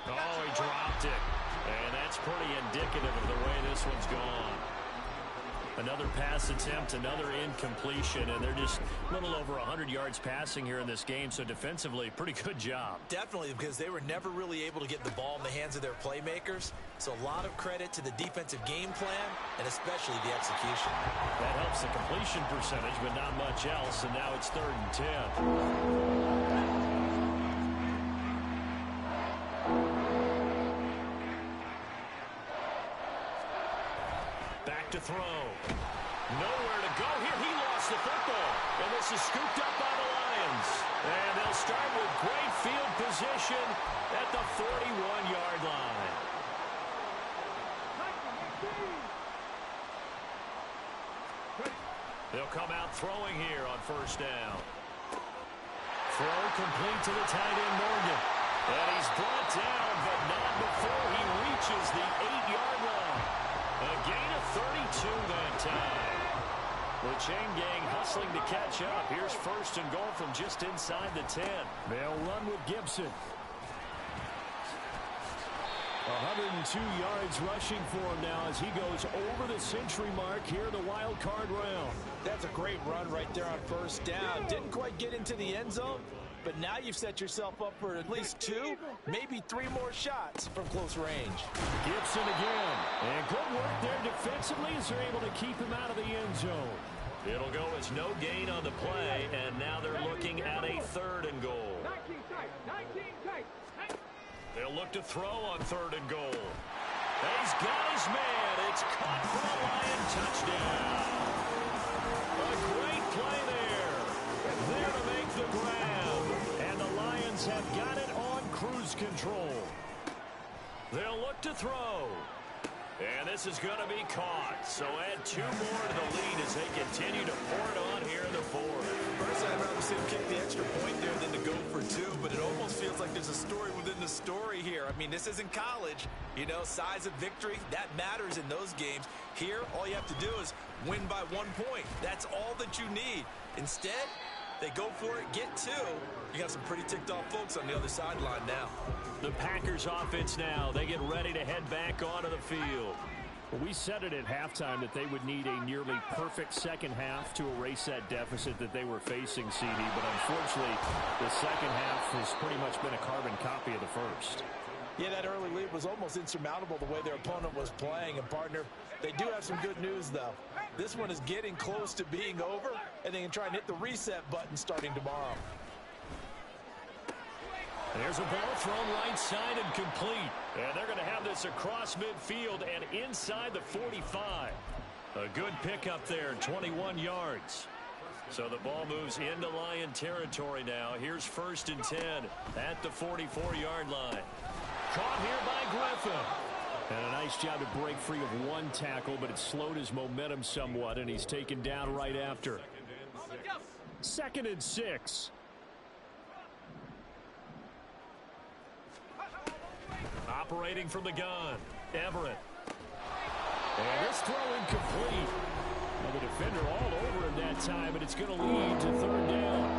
Oh, he dropped it. And that's pretty indicative of the way this one's gone. Another pass attempt, another incompletion, and they're just a little over 100 yards passing here in this game, so defensively, pretty good job. Definitely, because they were never really able to get the ball in the hands of their playmakers, so a lot of credit to the defensive game plan, and especially the execution. That helps the completion percentage, but not much else, and now it's 3rd and 10. To throw. Nowhere to go here. He lost the football. And this is scooped up by the Lions. And they'll start with great field position at the 41-yard line. They'll come out throwing here on 1st down. Throw complete to the tight end, Morgan. And he's brought down, but not before he reaches the 8-yard line. A gain of 32 that time. The chain gang hustling to catch up. Here's 1st and goal from just inside the 10. They'll run with Gibson. 102 yards rushing for him now as he goes over the century mark here in the wild card round. That's a great run right there on 1st down. Didn't quite get into the end zone, but now you've set yourself up for at least 2, maybe 3 more shots from close range. Gibson again. And good work there defensively as they're able to keep him out of the end zone. It'll go as no gain on the play, and now they're looking at a 3rd and goal. 19 tight, 19 tight. They'll look to throw on 3rd and goal. He's got his man. It's caught for a Lion touchdown. A great play there. There to make the grab. And the Lions have got it on cruise control. They'll look to throw. And this is going to be caught. So add 2 more to the lead as they continue to pour it on here in the 4th. Personally, I'd rather see him kick the extra point there than to go for 2, but it almost feels like there's a story within the story here. I mean, this isn't college. You know, size of victory, that matters in those games. Here, all you have to do is win by 1 point. That's all that you need. Instead, they go for it, get 2. You got some pretty ticked off folks on the other sideline now. The Packers offense now. They get ready to head back onto the field. Well, we said it at halftime that they would need a nearly perfect second half to erase that deficit that they were facing, CD. But unfortunately, the second half has pretty much been a carbon copy of the first. Yeah, that early lead was almost insurmountable the way their opponent was playing. And, partner, they do have some good news, though. This one is getting close to being over, and they can try and hit the reset button starting tomorrow. There's a ball thrown right side and complete. And they're going to have this across midfield and inside the 45. A good pickup there, 21 yards. So the ball moves into Lion territory now. Here's 1st and 10 at the 44-yard line. Caught here by Griffin. And a nice job to break free of 1 tackle, but it slowed his momentum somewhat, and he's taken down right after. 2nd and 6. Operating from the gun, Everett. And this throw incomplete. Well, the defender all over him that time, but it's going to lead to 3rd down.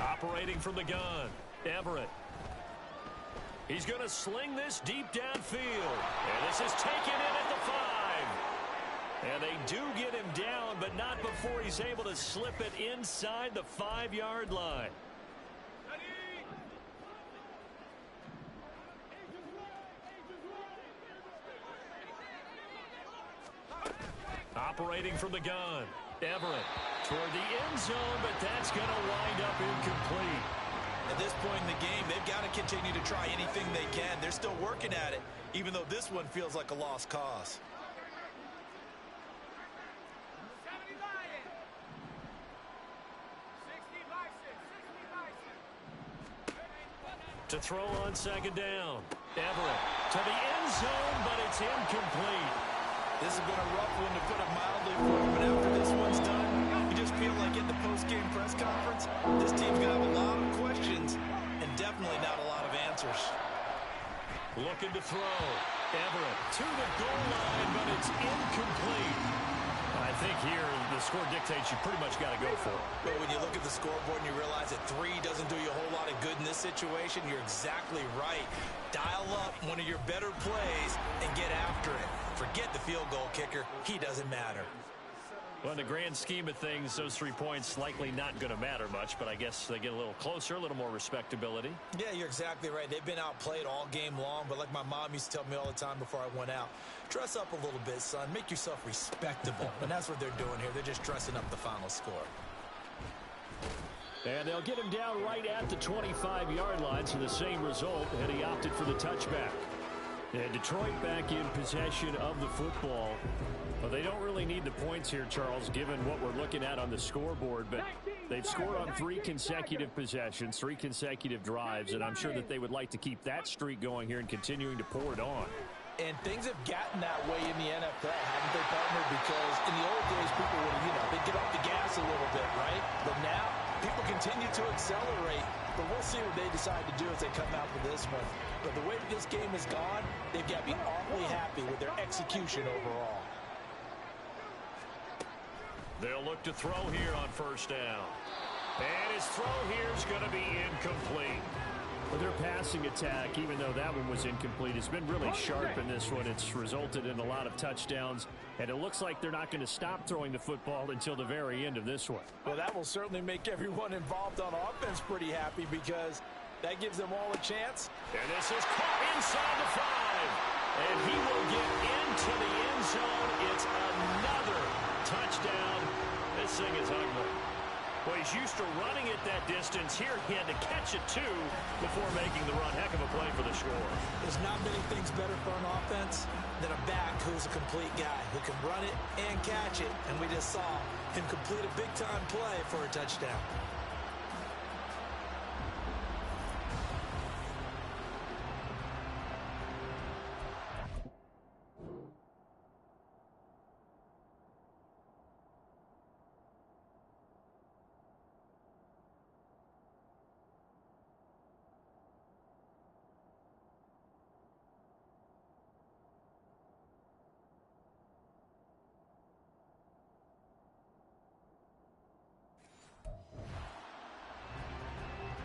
Operating from the gun, Everett. He's going to sling this deep downfield. And this is taken in at the 5. And they do get him down, but not before he's able to slip it inside the 5-yard line. Operating from the gun, Everett toward the end zone, but that's going to wind up incomplete. At this point in the game, they've got to continue to try anything they can. They're still working at it, even though this one feels like a lost cause. To throw on 2nd down. Everett to the end zone, but it's incomplete. This has been a rough one, to put it mildly, for him. But after this one's done, you just feel like in the post-game press conference, this team's going to have a lot of questions and definitely not a lot of answers. Looking to throw. Everett to the goal line, but it's incomplete. I think here the score dictates you pretty much got to go for it. But when you look at the scoreboard and you realize that 3 doesn't do you a whole lot of good in this situation, you're exactly right. Dial up one of your better plays and get after it. Forget the field goal kicker. He doesn't matter. Well, in the grand scheme of things, those 3 points likely not going to matter much, but I guess they get a little closer, a little more respectability. Yeah, you're exactly right. They've been outplayed all game long, but like my mom used to tell me all the time before I went out, dress up a little bit, son. Make yourself respectable. And that's what they're doing here. They're just dressing up the final score. And they'll get him down right at the 25-yard line, so the same result, and he opted for the touchback. And Detroit back in possession of the football. Well, they don't really need the points here, Charles, given what we're looking at on the scoreboard, but they've scored on 3 consecutive possessions, 3 consecutive drives, and I'm sure that they would like to keep that streak going here and continuing to pour it on. And things have gotten that way in the NFL, haven't they, partner? Because in the old days, people would, they'd get off the gas a little bit, right? But now, people continue to accelerate. But we'll see what they decide to do as they come out for this one. But the way this game has gone, they've got to be awfully happy with their execution overall. They'll look to throw here on 1st down. And his throw here is going to be incomplete. Well, their passing attack, even though that one was incomplete, has been really sharp in this one. It's resulted in a lot of touchdowns, and it looks like they're not going to stop throwing the football until the very end of this one. Well, that will certainly make everyone involved on offense pretty happy, because That gives them all a chance. And this is caught inside the 5. And he will get into the end zone. It's another touchdown. This thing is ugly. Well, he's used to running it that distance. Here he had to catch it, too, before making the run. Heck of a play for the score. There's not many things better for an offense than a back who's a complete guy, who can run it and catch it. And we just saw him complete a big-time play for a touchdown.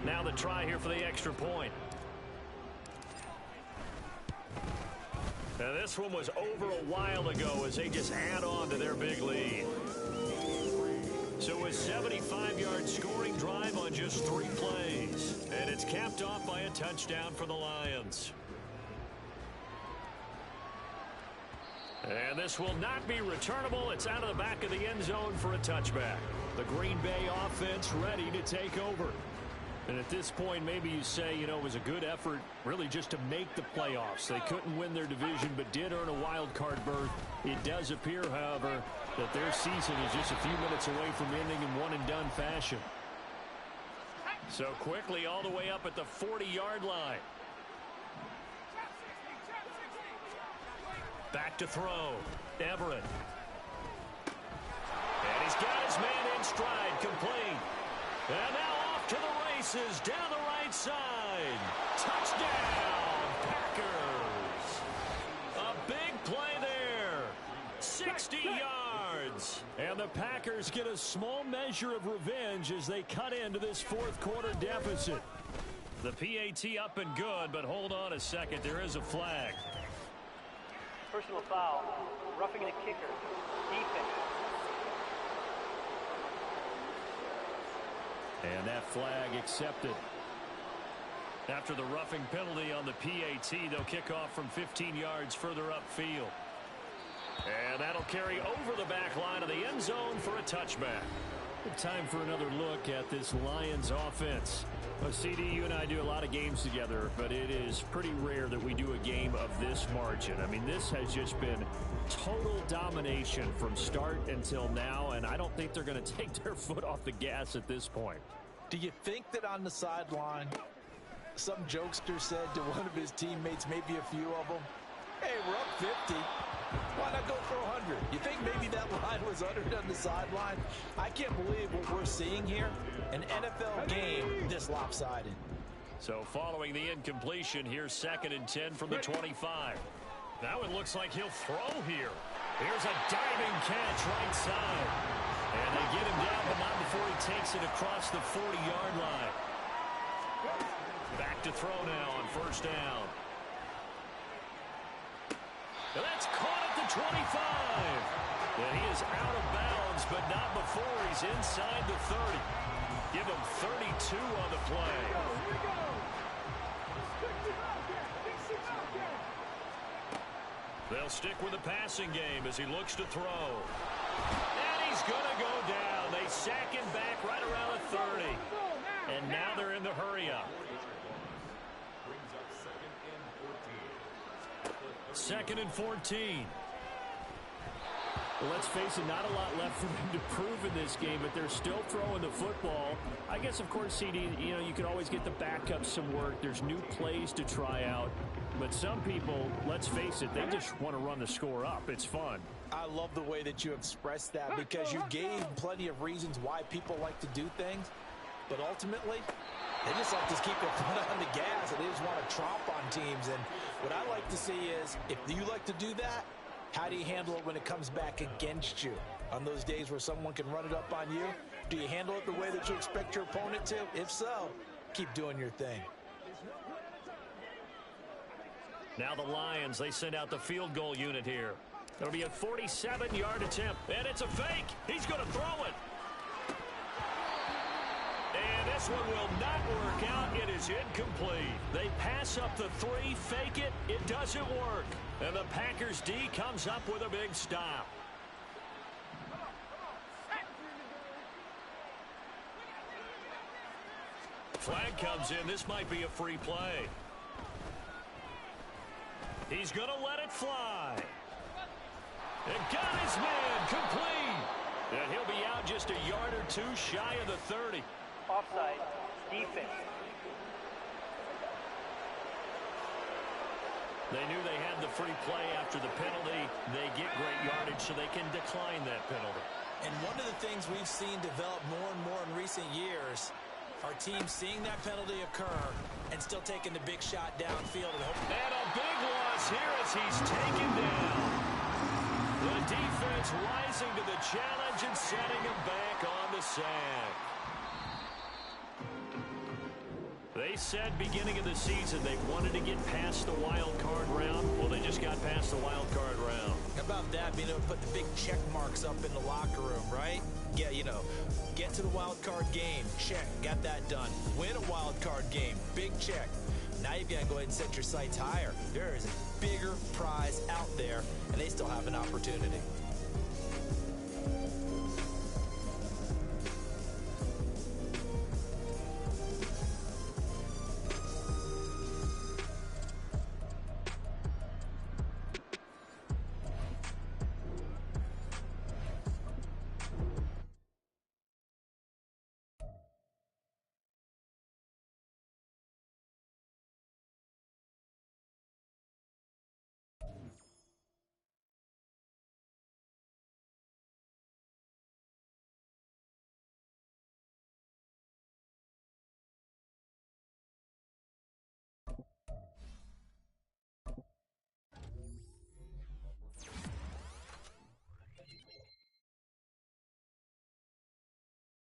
Now the try here for the extra point. Now this one was over a while ago as they just add on to their big lead. So a 75-yard scoring drive on just 3 plays. And it's capped off by a touchdown for the Lions. And this will not be returnable. It's out of the back of the end zone for a touchback. The Green Bay offense ready to take over. And at this point, maybe you say, you know, it was a good effort really just to make the playoffs. They couldn't win their division, but did earn a wild card berth. It does appear, however, that their season is just a few minutes away from ending in one-and-done fashion. So quickly all the way up at the 40-yard line. Back to throw. Everett. And he's got his man in stride, complete. And now off to the races, down the right side. Touchdown, Packers. A big play there. 60 yards. And the Packers get a small measure of revenge as they cut into this fourth quarter deficit. The PAT up and good, but hold on a second. There is a flag. Personal foul, roughing the kicker, defense. And that flag accepted. After the roughing penalty on the PAT, they'll kick off from 15 yards further upfield. And that'll carry over the back line of the end zone for a touchback. Time for another look at this Lions offense. Well, CD, you and I do a lot of games together, but it is pretty rare that we do a game of this margin. I mean, this has just been total domination from start until now, and I don't think they're going to take their foot off the gas at this point. Do you think that on the sideline, some jokester said to one of his teammates, maybe a few of them, hey, we're up 50. Why not go for 100? You think maybe that line was uttered on the sideline? I can't believe what we're seeing here. An NFL game this lopsided. So following the incompletion, here's 2nd and 10 from the 25. Now it looks like he'll throw here. Here's a diving catch right side. And they get him down, but not before he takes it across the 40-yard line. Back to throw now on 1st down. And that's caught at the 25. And he is out of bounds, but not before he's inside the 30. Give him 32 on the play. They'll stick with the passing game as he looks to throw. And he's going to go down. They sack him back right around the 30. And now they're in the hurry-up. 2nd and 14. Well, let's face it, not a lot left for them to prove in this game, but they're still throwing the football. I guess, of course, CD, you know, you can always get the backup some work. There's new plays to try out. But some people, let's face it, they just want to run the score up. It's fun. I love the way that you expressed that because you gave plenty of reasons why people like to do things. But ultimately, they just like to keep their foot on the gas, and they just want to tromp on teams. And what I like to see is, if you like to do that, how do you handle it when it comes back against you? On those days where someone can run it up on you, do you handle it the way that you expect your opponent to? If so, keep doing your thing. Now the Lions, they send out the field goal unit here. It'll be a 47-yard attempt, and it's a fake. He's going to throw it. And this one will not work out. It is incomplete. They pass up the 3, fake it. It doesn't work. And the Packers D comes up with a big stop. Flag comes in. This might be a free play. He's going to let it fly. And got his man complete. And he'll be out just a yard or 2 shy of the 30. Offside. Defense. They knew they had the free play after the penalty. They get great yardage, so they can decline that penalty. And one of the things we've seen develop more and more in recent years are teams seeing that penalty occur and still taking the big shot downfield. And a big loss here as he's taken down. The defense rising to the challenge and setting him back on the sack. They said beginning of the season they wanted to get past the wild card round. Well, they just got past the wild card round. How about that, being able to put the big check marks up in the locker room, right? Yeah, you know, get to the wild card game, check, got that done. Win a wild card game, big check. Now you've got to go ahead and set your sights higher. There is a bigger prize out there, and they still have an opportunity.